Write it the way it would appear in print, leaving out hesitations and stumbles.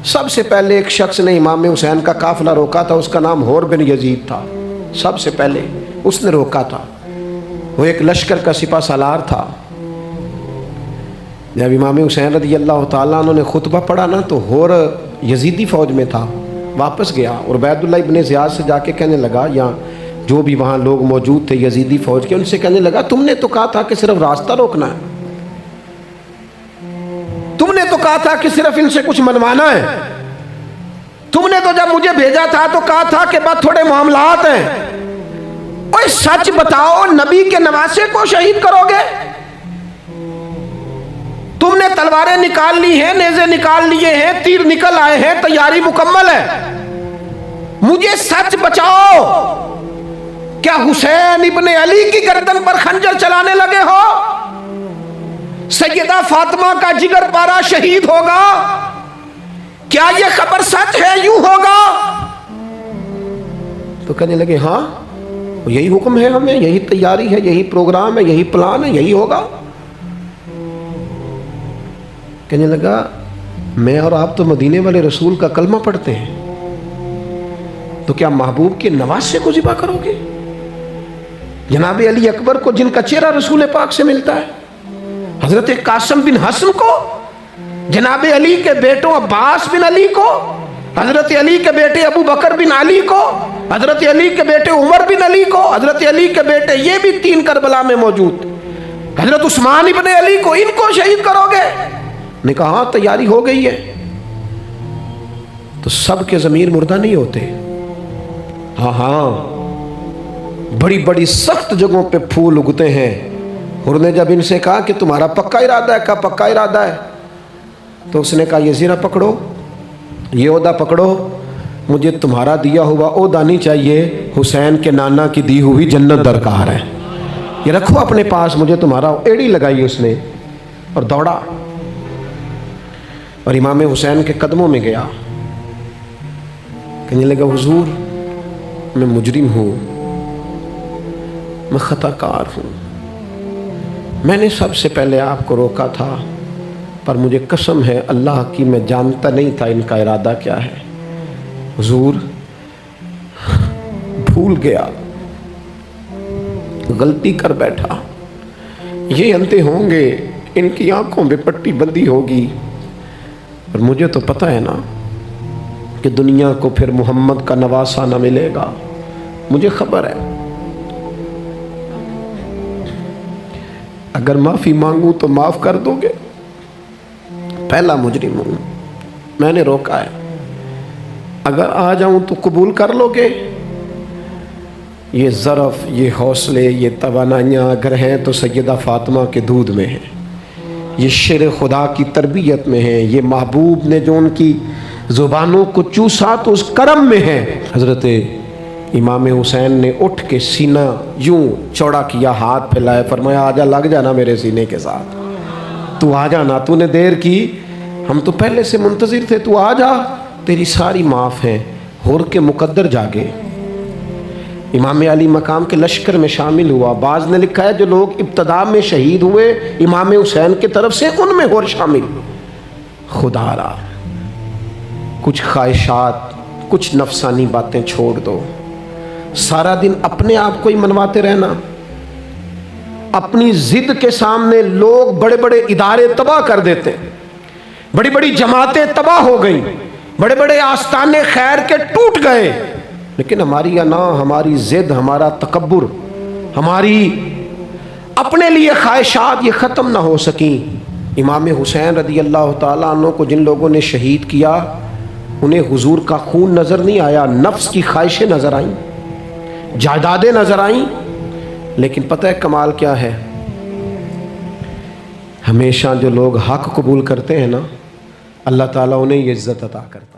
سب سے پہلے ایک شخص نے امام حسین کا قافلہ روکا تھا، اس کا نام حور بن یزید تھا. سب سے پہلے اس نے روکا تھا. وہ ایک لشکر کا سپہ سالار تھا. جب امام حسین رضی اللہ تعالیٰ عنہ نے خطبہ پڑھا نا تو حور یزیدی فوج میں تھا. واپس گیا اور عبید اللہ ابن زیاد سے جا کے کہنے لگا، یا جو بھی وہاں لوگ موجود تھے یزیدی فوج کے، ان سے کہنے لگا تم نے تو کہا تھا کہ صرف راستہ روکنا ہے، تم نے تو کہا تھا کہ صرف ان سے کچھ منوانا ہے، تم نے تو جب مجھے بھیجا تھا تو کہا تھا کہ بس تھوڑے معاملات ہیں. اوہ سچ بتاؤ، نبی کے نواسے کو شہید کرو گے؟ تم نے تلواریں نکال لی ہیں، نیزے نکال لیے ہیں، تیر نکل آئے ہیں، تیاری مکمل ہے. مجھے سچ بچاؤ، کیا حسین ابن علی کی گردن پر خنجر چلانے لگے ہو؟ سیدہ فاطمہ کا جگر پارا شہید ہوگا؟ کیا یہ خبر سچ ہے؟ یوں ہوگا؟ تو کہنے لگے ہاں یہی حکم ہے ہمیں، یہی تیاری ہے، یہی پروگرام ہے، یہی پلان ہے، یہی ہوگا. کہنے لگا میں اور آپ تو مدینے والے رسول کا کلمہ پڑھتے ہیں، تو کیا محبوب کے نواسے کو ذبح کرو گے؟ جناب علی اکبر کو، جن کا چہرہ رسول پاک سے ملتا ہے، حضرت قاسم بن حسن کو، جناب علی کے بیٹوں عباس بن علی کو، حضرت علی کے بیٹے ابو بکر بن علی کو، حضرت علی کے بیٹے عمر بن علی کو، حضرت علی کے بیٹے یہ بھی 3 کربلا میں موجود، حضرت عثمان ابن علی کو، ان کو شہید کرو گے؟ نے کہا ہاں تیاری ہو گئی ہے. تو سب کے ضمیر مردہ نہیں ہوتے. ہاں بڑی بڑی سخت جگہوں پہ پھول اگتے ہیں. اور نے جب ان سے کہا کہ تمہارا پکا ارادہ ہے، کہا پکا ارادہ ہے، تو اس نے کہا یہ زیرہ پکڑو، یہ عہدہ پکڑو، مجھے تمہارا دیا ہوا عہدہ نہیں چاہیے، حسین کے نانا کی دی ہوئی جنت درکار ہے، یہ رکھو اپنے پاس، مجھے تمہارا. ایڑی لگائی اس نے اور دوڑا اور امام حسین کے قدموں میں گیا. کہنے لگا حضور میں مجرم ہوں، میں خطا کار ہوں، میں نے سب سے پہلے آپ کو روکا تھا، پر مجھے قسم ہے اللہ کی میں جانتا نہیں تھا ان کا ارادہ کیا ہے. حضور بھول گیا، غلطی کر بیٹھا، یہ انتے ہوں گے، ان کی آنکھوں میں پٹی بندی ہوگی، اور مجھے تو پتہ ہے نا کہ دنیا کو پھر محمد کا نواسہ نہ ملے گا، مجھے خبر ہے. اگر معافی مانگوں تو معاف کر دو گے؟ پہلا مجرم ہوں، میں نے روکا ہے، اگر آ جاؤں تو قبول کر لو گے؟ یہ ظرف، یہ حوصلے، یہ توانائیاں اگر ہیں تو سیدہ فاطمہ کے دودھ میں ہیں، یہ شیر خدا کی تربیت میں ہیں، یہ محبوب نے جو ان کی زبانوں کو چوسا تو اس کرم میں ہے. حضرت امام حسین نے اٹھ کے سینہ یوں چوڑا کیا، ہاتھ پھیلائے، فرمایا آجا، لگ جانا میرے سینے کے ساتھ، تو آ جانا، تو نے دیر کی، ہم تو پہلے سے منتظر تھے، تو آ جا، تیری ساری معاف ہیں. حور کے مقدر جاگے، امام علی مقام کے لشکر میں شامل ہوا. بعض نے لکھا ہے جو لوگ ابتدا میں شہید ہوئے امام حسین کی طرف سے، ان میں حور شامل. خدا را کچھ خواہشات، کچھ نفسانی باتیں چھوڑ دو. سارا دن اپنے آپ کو ہی منواتے رہنا، اپنی ضد کے سامنے لوگ بڑے بڑے ادارے تباہ کر دیتے، بڑی بڑی جماعتیں تباہ ہو گئیں، بڑے بڑے آستانے خیر کے ٹوٹ گئے، لیکن ہماری انا، ہماری ضد، ہمارا تکبر، ہماری اپنے لیے خواہشات یہ ختم نہ ہو سکیں. امام حسین رضی اللہ تعالیٰ عنہ کو جن لوگوں نے شہید کیا، انہیں حضور کا خون نظر نہیں آیا، نفس کی خواہشیں نظر آئیں، جائیدادیں نظر آئیں. لیکن پتہ ہے کمال کیا ہے؟ ہمیشہ جو لوگ حق قبول کرتے ہیں نا، اللہ تعالیٰ انہیں یہ عزت عطا کرتا ہے.